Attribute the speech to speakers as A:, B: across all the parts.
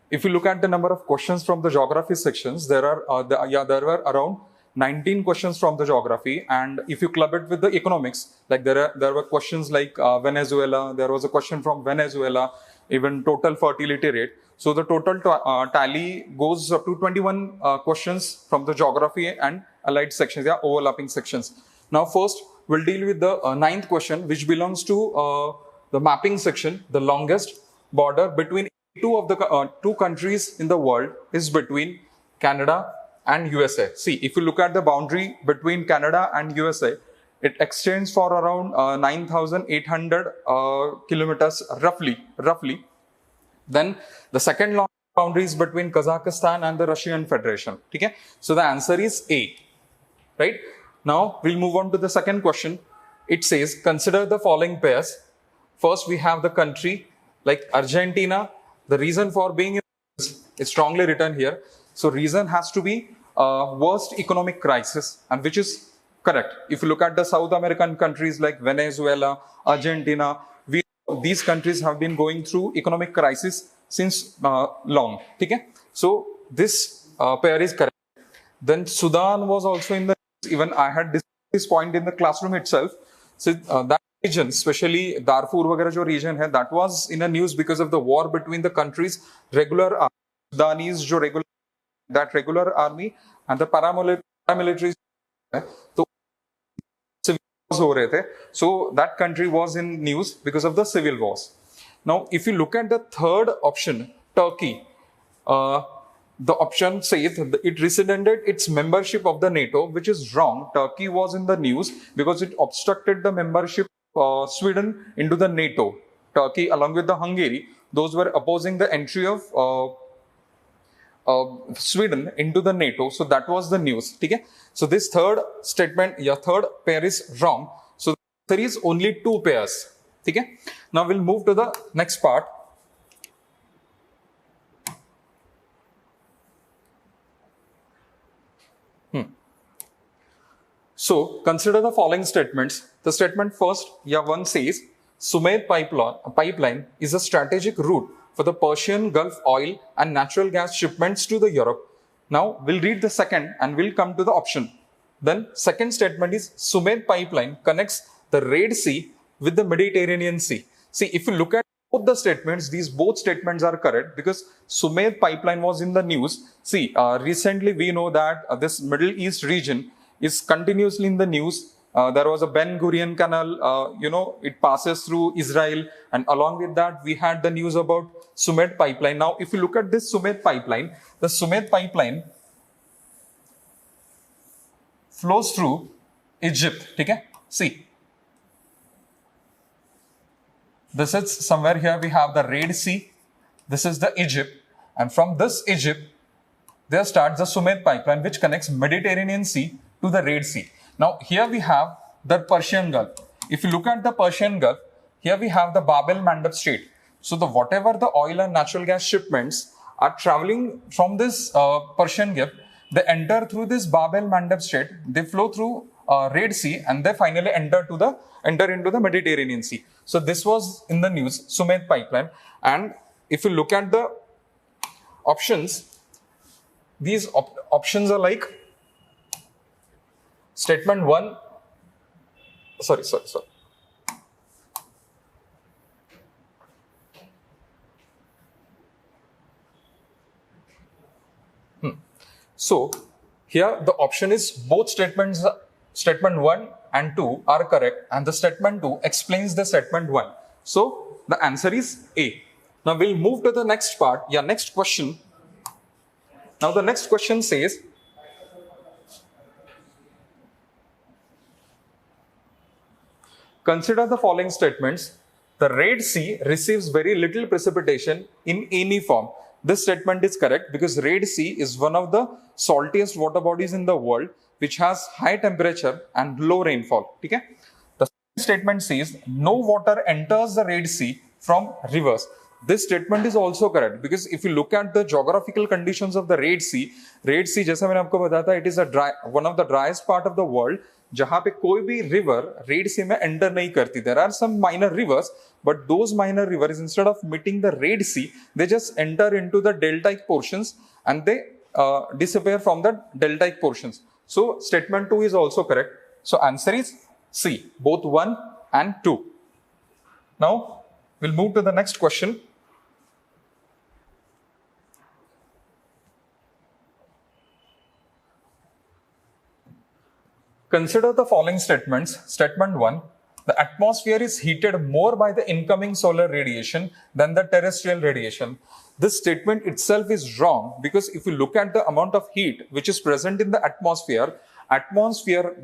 A: If you look at the number of questions from the geography sections, there were around 19 questions from the geography, and if you club it with the economics, like there were questions like Venezuela, there was a question from Venezuela, even total fertility rate. So the total tally goes up to 21 questions from the geography and allied sections, overlapping sections. Now first we'll deal with the ninth question, which belongs to the mapping section. The longest border between two countries in the world is between Canada and USA. See, if you look at the boundary between Canada and USA, it extends for around 9,800 kilometers roughly. Then the second long boundary is between Kazakhstan and the Russian Federation. Okay? So the answer is A. Right? Now we'll move on to the second question. It says, consider the following pairs. First, we have the country like Argentina. The reason for being is strongly written here. So reason has to be worst economic crisis, and which is correct. If you look at the South American countries like Venezuela, Argentina, these countries have been going through economic crisis since long. Okay? So this pair is correct. Then Sudan was also in the news. Even I had this point in the classroom itself. So that region, especially Darfur वगैरह जो region है, that was in the news because of the war between the countries. Regular Sudanese जो regular army and the paramilitary, तो civil wars हो रहे थे. So that country was in news because of the civil wars. Now, if you look at the third option, Turkey, the option says it rescinded its membership of the NATO, which is wrong. Turkey was in the news because it obstructed the membership Sweden into the NATO. Turkey, along with the Hungary, those were opposing the entry of Sweden into the NATO. So that was the news. Okay? So this third statement, third pair is wrong. So there is only two pairs. Okay? Now we'll move to the next part. So consider the following statements. The statement first, one says, Suez pipeline is a strategic route for the Persian Gulf oil and natural gas shipments to the Europe. Now we'll read the second and we'll come to the option. Then second statement is Suez pipeline connects the Red Sea with the Mediterranean Sea. See, if you look at both the statements, both statements are correct because Suez pipeline was in the news. See, recently we know that this Middle East region is continuously in the news. There was a Ben Gurion canal, it passes through Israel, and along with that, we had the news about Suez pipeline. Now, if you look at this Suez pipeline, the Suez pipeline flows through Egypt. Okay? See, this is somewhere here we have the Red Sea. This is the Egypt, and from this Egypt, there starts the Suez pipeline, which connects Mediterranean Sea to the Red Sea. Now, here we have the Persian Gulf. If you look at the Persian Gulf, here we have the Bab el-Mandeb Strait. So, whatever the oil and natural gas shipments are traveling from this Persian Gulf, they enter through this Bab el-Mandeb Strait, they flow through Red Sea, and they finally enter into the Mediterranean Sea. So, this was in the news, Suez pipeline. And if you look at the options, these options are like statement 1, sorry. So, here the option is both statements, statement 1 and 2 are correct, and the statement 2 explains the statement 1. So, the answer is A. Now, we'll move to the next part. Next question. Now, the next question says, consider the following statements. The Red Sea receives very little precipitation in any form. This statement is correct because Red Sea is one of the saltiest water bodies in the world, which has high temperature and low rainfall. Okay? The statement says no water enters the Red Sea from rivers. this statement is also correct because if you look at the geographical conditions of the Red Sea जैसा मैंने आपको बताया था, it is one of the driest part of the world जहाँ पे कोई भी river Red Sea में enter नहीं करती. There are some minor rivers, but those minor rivers, instead of meeting the Red Sea, they just enter into the deltaic portions and they disappear from the deltaic portions. So statement 2 is also correct. So answer is C, both 1 and 2. Now we'll move to the next question. Consider the following statements. Statement 1. The atmosphere is heated more by the incoming solar radiation than the terrestrial radiation. This statement itself is wrong because if you look at the amount of heat which is present in the atmosphere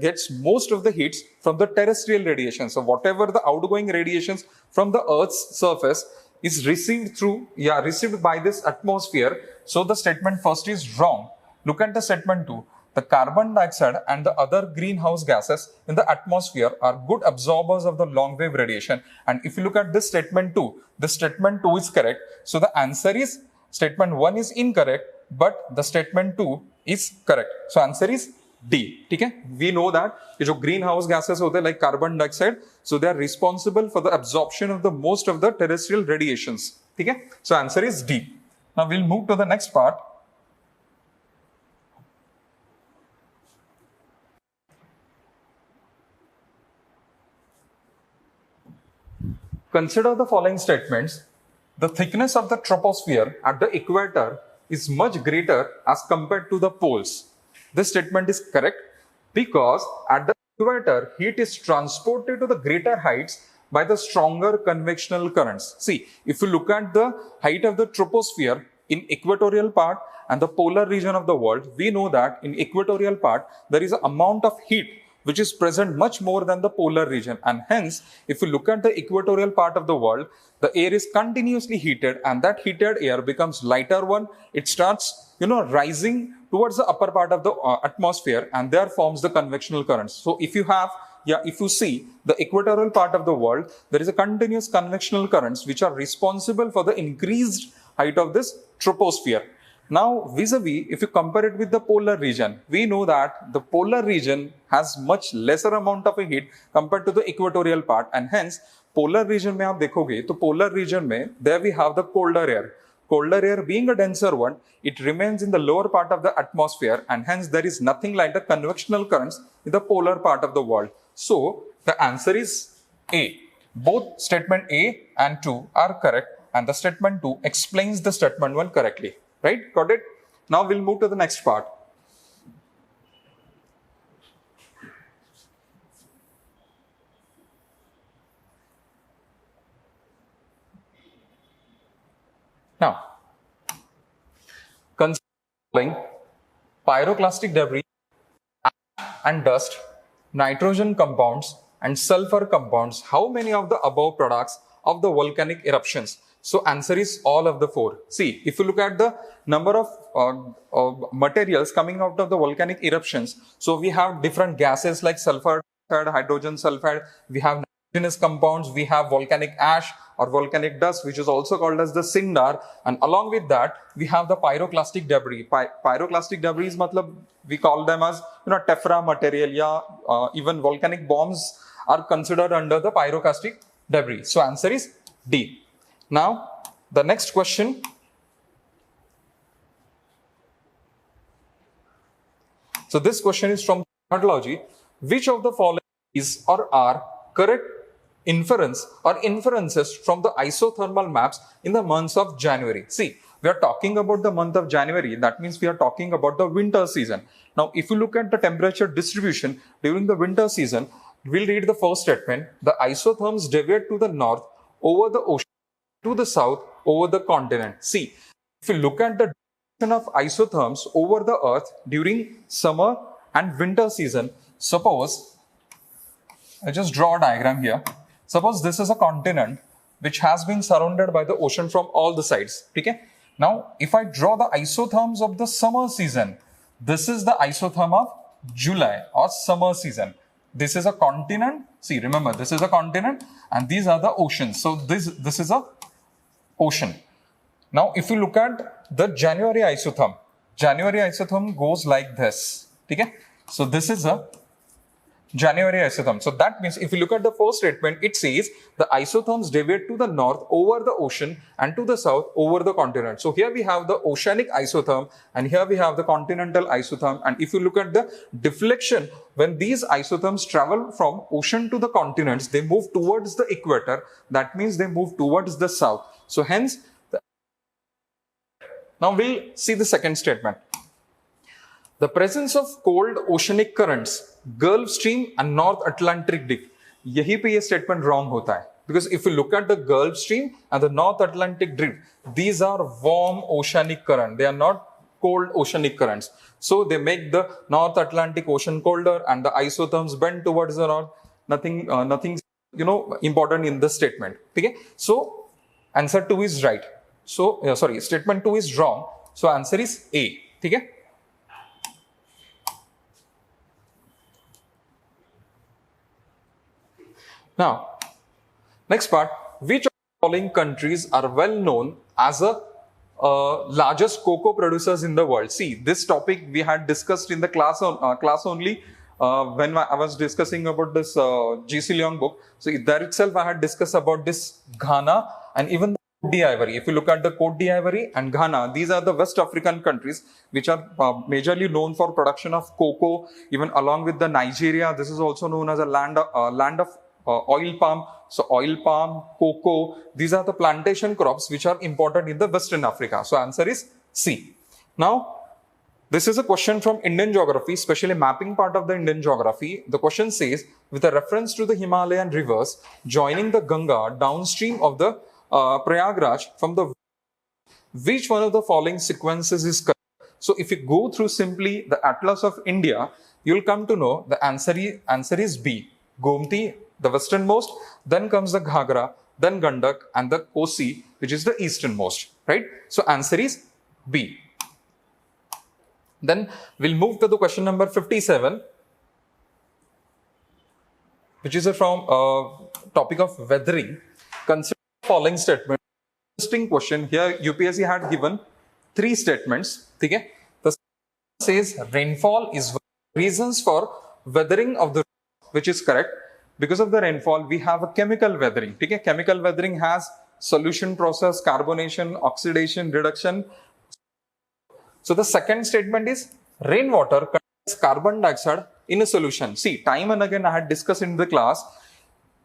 A: gets most of the heats from the terrestrial radiation. So whatever the outgoing radiations from the Earth's surface is received by this atmosphere. So the statement first is wrong. Look at the statement 2. The carbon dioxide and the other greenhouse gases in the atmosphere are good absorbers of the long wave radiation. And if you look at this statement 2, the statement 2 is correct. So the answer is statement 1 is incorrect, but the statement 2 is correct. So answer is D. Okay? We know that the greenhouse gases होते हैं like carbon dioxide, so they are responsible for the absorption of the most of the terrestrial radiations. Okay? So answer is D. Now we'll move to the next part. Consider the following statements. The thickness of the troposphere at the equator is much greater as compared to the poles. This statement is correct because at the equator, heat is transported to the greater heights by the stronger convectional currents. See, if you look at the height of the troposphere in equatorial part and the polar region of the world, we know that in equatorial part, there is an amount of heat which is present much more than the polar region, and hence if you look at the equatorial part of the world, the air is continuously heated and that heated air becomes lighter one. It starts rising towards the upper part of the atmosphere and there forms the convectional currents. So if you see the equatorial part of the world, there is a continuous convectional currents which are responsible for the increased height of this troposphere. Now, vis-a-vis, if you compare it with the polar region, we know that the polar region has much lesser amount of a heat compared to the equatorial part, and hence polar region में आप देखोगे तो polar region में there we have the colder air. Colder air being a denser one, it remains in the lower part of the atmosphere, and hence there is nothing like the convectional currents in the polar part of the world. So the answer is A. Both statement A and 2 are correct, and the statement 2 explains the statement 1 correctly. Right? Got it? Now we'll move to the next part. Now, considering pyroclastic debris and dust, nitrogen compounds and sulfur compounds, how many of the above products of the volcanic eruptions? So answer is all of the 4. See, if you look at the number of materials coming out of the volcanic eruptions, so we have different gases like sulfur dioxide, hydrogen sulfide, we have nitrogenous compounds, we have volcanic ash or volcanic dust, which is also called as the cindar, and along with that, we have the pyroclastic debris. Pyroclastic debris is matlab, we call them as tephra material, even volcanic bombs are considered under the pyroclastic debris. So answer is D. Now, the next question. So this question is from climatology. Which of the following is or are correct inference or inferences from the isothermal maps in the months of January? See, we are talking about the month of January. That means we are talking about the winter season. Now, if you look at the temperature distribution during the winter season, we'll read the first statement. The isotherms deviate to the north over the ocean, to the south over the continent. See, if you look at the direction of isotherms over the earth during summer and winter season, suppose I just draw a diagram here. Suppose this is a continent which has been surrounded by the ocean from all the sides. Okay? Now, if I draw the isotherms of the summer season, this is the isotherm of July or summer season. This is a continent. See, remember, this is a continent and these are the oceans. So this is a ocean. Now, if you look at the January isotherm goes like this. Okay? So this is a January isotherm. So that means if you look at the first statement, it says the isotherms deviate to the north over the ocean and to the south over the continent. So here we have the oceanic isotherm and here we have the continental isotherm. And if you look at the deflection, when these isotherms travel from ocean to the continents, they move towards the equator. That means they move towards the south. So hence, now we'll see the second statement. The presence of cold oceanic currents, Gulf Stream and North Atlantic Drift. यही पे ये statement wrong होता है. Because if you look at the Gulf Stream and the North Atlantic Drift, these are warm oceanic currents. They are not cold oceanic currents. So they make the North Atlantic Ocean colder and the isotherms bend towards the north. Nothing important in this statement. Okay? So answer 2 is right. So statement 2 is wrong. So answer is A. Okay? Now, next part, which of the following countries are well known as the largest cocoa producers in the world? See, this topic we had discussed in the class only when I was discussing about this G.C. Leong book. So there itself I had discussed about this Ghana and even the Cote d'Ivoire. If you look at the Cote d'Ivoire and Ghana, these are the West African countries which are majorly known for production of cocoa. Even along with the Nigeria, this is also known as a land of oil palm. So oil palm, cocoa, these are the plantation crops which are important in the Western Africa. So answer is C. Now, this is a question from Indian geography, especially mapping part of the Indian geography. The question says, with a reference to the Himalayan rivers joining the Ganga downstream of the Prayagraj from the which one of the following sequences is correct? So if you go through simply the Atlas of India, you'll come to know the answer is B. Gomti, the westernmost, then comes the Ghagra, then Gandak, and the Kosi, which is the easternmost, right? So answer is B. Then we'll move to the question number 57, which is from topic of weathering. Consider the following statement. Interesting question. Here UPSC had given 3 statements. Okay? The says rainfall is reasons for weathering of the, which is correct. Because of the rainfall, we have a chemical weathering. Okay? Chemical weathering has solution process, carbonation, oxidation, reduction. So the second statement is rainwater contains carbon dioxide in a solution. See, time and again I had discussed in the class,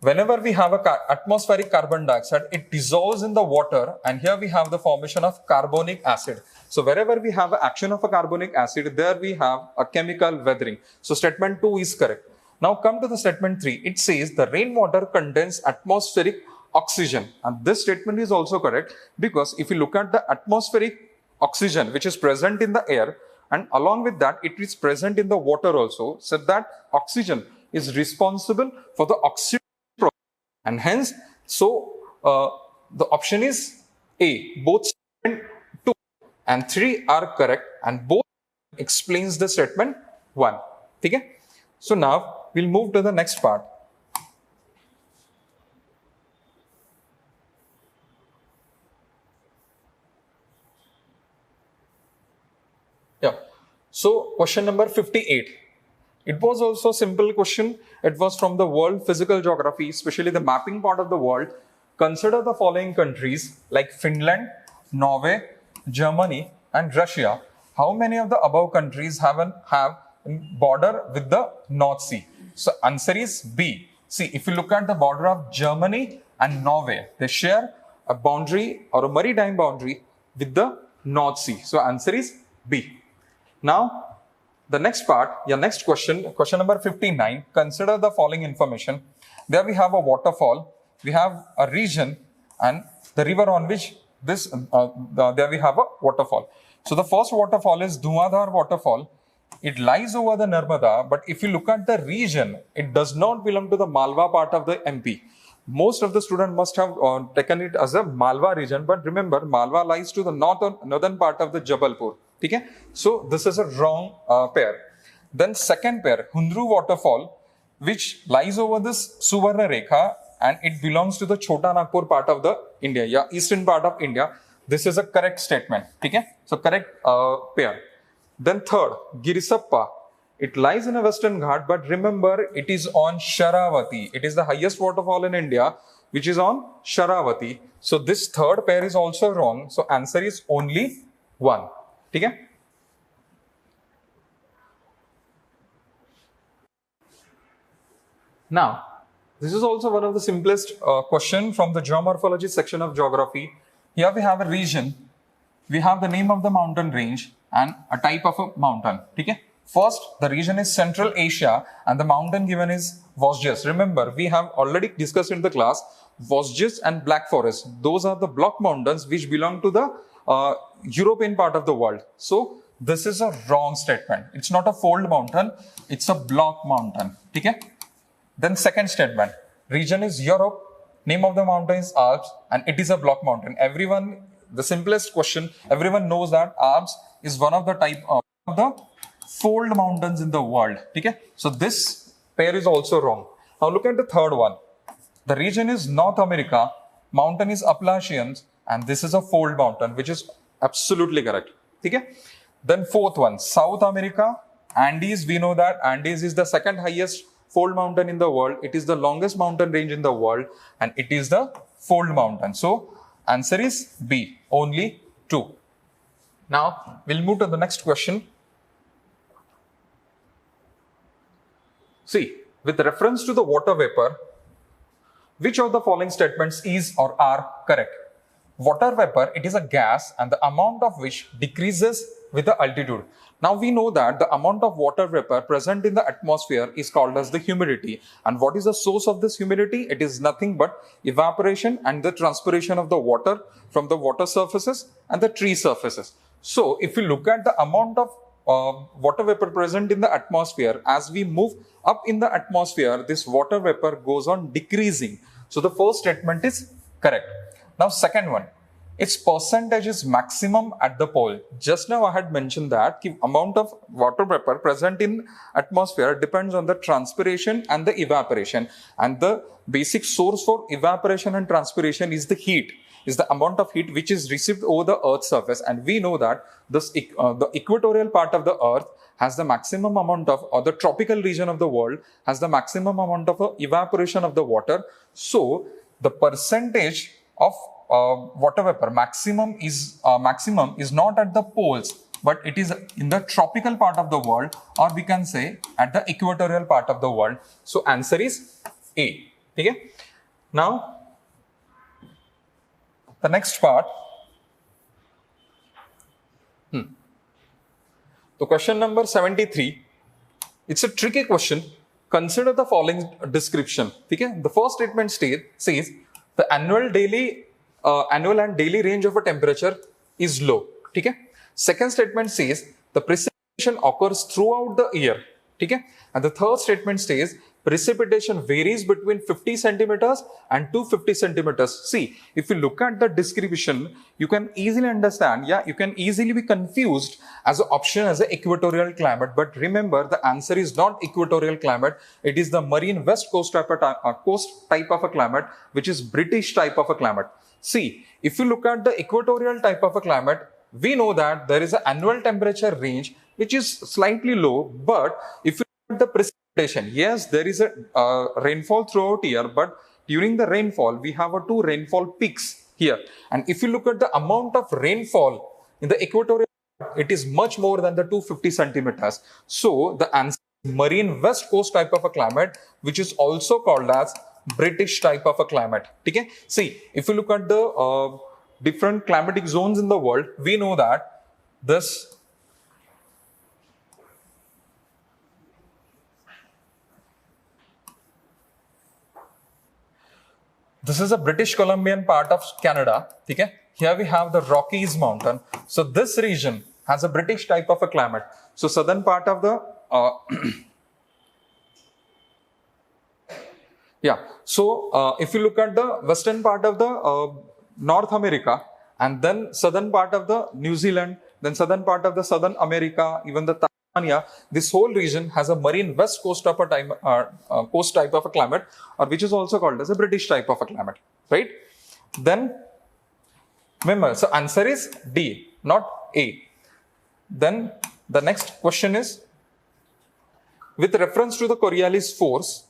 A: whenever we have a atmospheric carbon dioxide, it dissolves in the water, and here we have the formation of carbonic acid. So wherever we have action of a carbonic acid, there we have a chemical weathering. So statement 2 is correct. Now come to the statement 3. It says the rainwater contains atmospheric oxygen, and this statement is also correct because if you look at the atmospheric oxygen which is present in the air, and along with that it is present in the water also, so that oxygen is responsible for the oxidation process, and hence the option is A. Both statement 2 and 3 are correct, and both explains the statement 1. Okay? So now we'll move to the next part. Yeah. So question number 58. It was also a simple question. It was from the world physical geography, especially the mapping part of the world. Consider the following countries like Finland, Norway, Germany, and Russia. How many of the above countries have border with the North Sea? So answer is B. See, if you look at the border of Germany and Norway, they share a boundary or a maritime boundary with the North Sea. So answer is B. Now, the next part, next question number 59. Consider the following information. There we have a waterfall, we have a region, and the river on which this, there we have a waterfall. So the first waterfall is Dhuandhar waterfall. It lies over the Narmada, but if you look at the region, it does not belong to the Malwa part of the MP. Most of the students must have taken it as a Malwa region, but remember, Malwa lies to the northern part of the Jabalpur. Okay? So this is a wrong pair. Then second pair, Hundru waterfall, which lies over this Suvarna Rekha and it belongs to the Chota Nagpur part of the India, yeah, eastern part of India. This is a correct statement. Okay, so correct pair. Then third, Girisappa. It lies in a western Ghat, but remember it is on Sharavati. It is the highest waterfall in India, which is on Sharavati. So this third pair is also wrong. So answer is only 1. Okay? Now, this is also one of the simplest question from the geomorphology section of geography. Here we have a region. We have the name of the mountain range and a type of a mountain. Okay? First, the region is Central Asia and the mountain given is Vosges. Remember, we have already discussed in the class Vosges and Black Forest. Those are the block mountains which belong to the European part of the world. So, this is a wrong statement. It's not a fold mountain, it's a block mountain. Okay? Then second statement, region is Europe, name of the mountain is Alps and it is a block mountain. Everyone, the simplest question, everyone knows that Alps is one of the type of the fold mountains in the world. Okay? So this pair is also wrong. Now look at the third one. The region is North America, mountain is Appalachians and this is a fold mountain, which is absolutely correct. Okay? Then fourth one, South America, Andes, we know that Andes is the second highest fold mountain in the world. It is the longest mountain range in the world and it is the fold mountain. So answer is B, only 2. Now we'll move to the next question. See, with reference to the water vapor, which of the following statements is or are correct? Water vapor, it is a gas and the amount of which decreases with the altitude. Now we know that the amount of water vapor present in the atmosphere is called as the humidity. And what is the source of this humidity? It is nothing but evaporation and the transpiration of the water from the water surfaces and the tree surfaces. So if you look at the amount of water vapor present in the atmosphere, as we move up in the atmosphere, this water vapor goes on decreasing. So the first statement is correct. Now second one, its percentage is maximum at the pole. Just now I had mentioned that the amount of water vapor present in atmosphere depends on the transpiration and the evaporation. And the basic source for evaporation and transpiration is the heat, is the amount of heat which is received over the Earth's surface. And we know that this, the equatorial part of the Earth has the maximum amount of, or the tropical region of the world has the maximum amount of evaporation of the water. So the percentage of water vapor maximum is not at the poles, but it is in the tropical part of the world, or we can say at the equatorial part of the world. So answer is A. Okay? Now the next part. So question number 73. It's a tricky question. Consider the following description. Okay? The first statement says the annual and daily range of a temperature is low. Okay? Second statement says the precipitation occurs throughout the year. Okay? And the third statement says precipitation varies between 50 centimeters and 250 centimeters. See, if you look at the description, you can easily understand, you can easily be confused as an option as an equatorial climate. But remember, the answer is not equatorial climate. It is the marine west coast type of a climate, which is British type of a climate. See, if you look at the equatorial type of a climate, we know that there is an annual temperature range which is slightly low, but if you look at the precipitation, yes, there is a rainfall throughout year, but during the rainfall, we have 2 rainfall peaks here. And if you look at the amount of rainfall in the equatorial, it is much more than the 250 centimeters. So the answer is marine west coast type of a climate, which is also called as British type of a climate. Okay? See, if you look at the different climatic zones in the world, we know that this is a British Columbian part of Canada. Okay? Here we have the Rockies mountain. So this region has a British type of a climate. So southern part of the So if you look at the western part of the North America, and then southern part of the New Zealand, then southern part of the Southern America, even the Tasmania, this whole region has a marine west coast of a coast type of a climate, or which is also called as a British type of a climate, right? Then remember, so answer is D, not A. Then the next question is, with reference to the Coriolis force,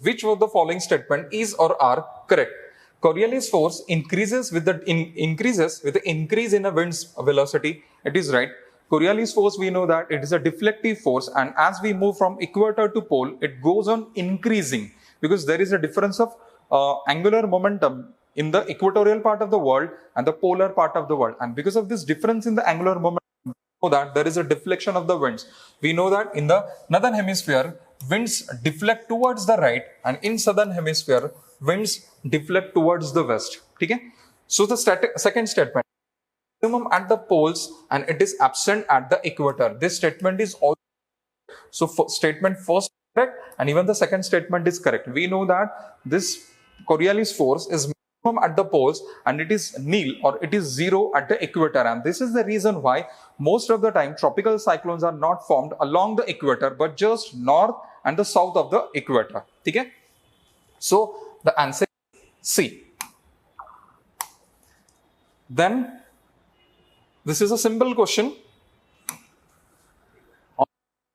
A: which of the following statement is or are correct? Coriolis force increases with the increase in a wind's velocity. It is right. Coriolis force, we know that it is a deflective force, and as we move from equator to pole, it goes on increasing because there is a difference of angular momentum in the equatorial part of the world and the polar part of the world. And because of this difference in the angular momentum, we know that there is a deflection of the winds. We know that in the northern hemisphere, winds deflect towards the right, and in southern hemisphere, winds deflect towards the west. Okay? So the second statement, minimum at the poles and it is absent at the equator. This statement is also, so statement first correct, and even the second statement is correct. We know that this Coriolis force is minimum at the poles and it is nil or it is zero at the equator, and this is the reason why most of the time tropical cyclones are not formed along the equator but just north and the south of the equator. Okay? So the answer is C. Then this is a simple question. On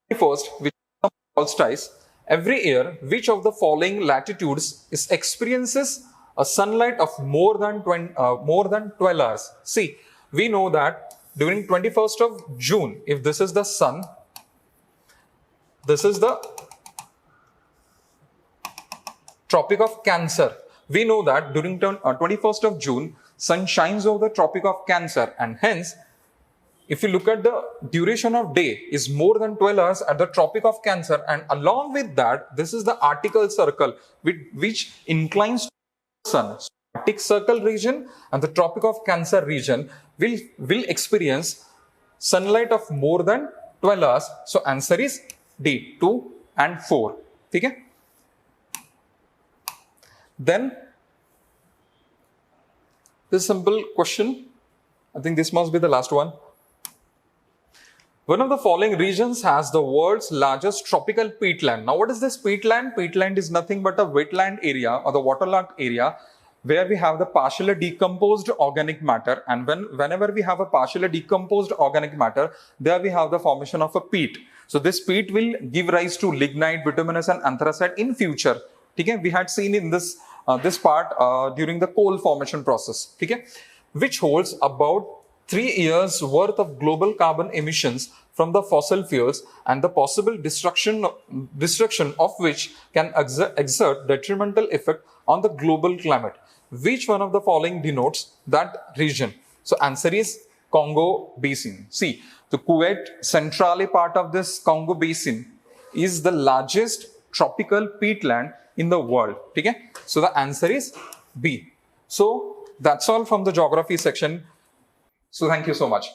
A: the 21st, which is solstice, every year, which of the following latitudes experiences a sunlight of more than 12 hours? See, we know that during 21st of June, if this is the sun, this is the Tropic of Cancer. We know that during 21st of June, sun shines over the Tropic of Cancer, and hence, if you look at the duration of day is more than 12 hours at the Tropic of Cancer, and along with that, this is the Arctic Circle which inclines to the sun. So, Arctic Circle region and the Tropic of Cancer region will experience sunlight of more than 12 hours. So answer is D, 2 and 4. Okay? Then this simple question, I think this must be the last one. One of the following regions has the world's largest tropical peatland. Now, what is this peatland? Peatland is nothing but a wetland area or the waterlogged area where we have the partially decomposed organic matter. And whenever we have a partially decomposed organic matter, there we have the formation of a peat. So this peat will give rise to lignite, bituminous and anthracite in future. Okay? We had seen in this part during the coal formation process. Okay? Which holds about 3 years worth of global carbon emissions from the fossil fuels, and the possible destruction of which can exert detrimental effect on the global climate. Which one of the following denotes that region? So answer is Congo Basin. See, the Kuwait Centrale part of this Congo Basin is the largest tropical peatland in the world. Okay? So the answer is B. So that's all from the geography section. So thank you so much.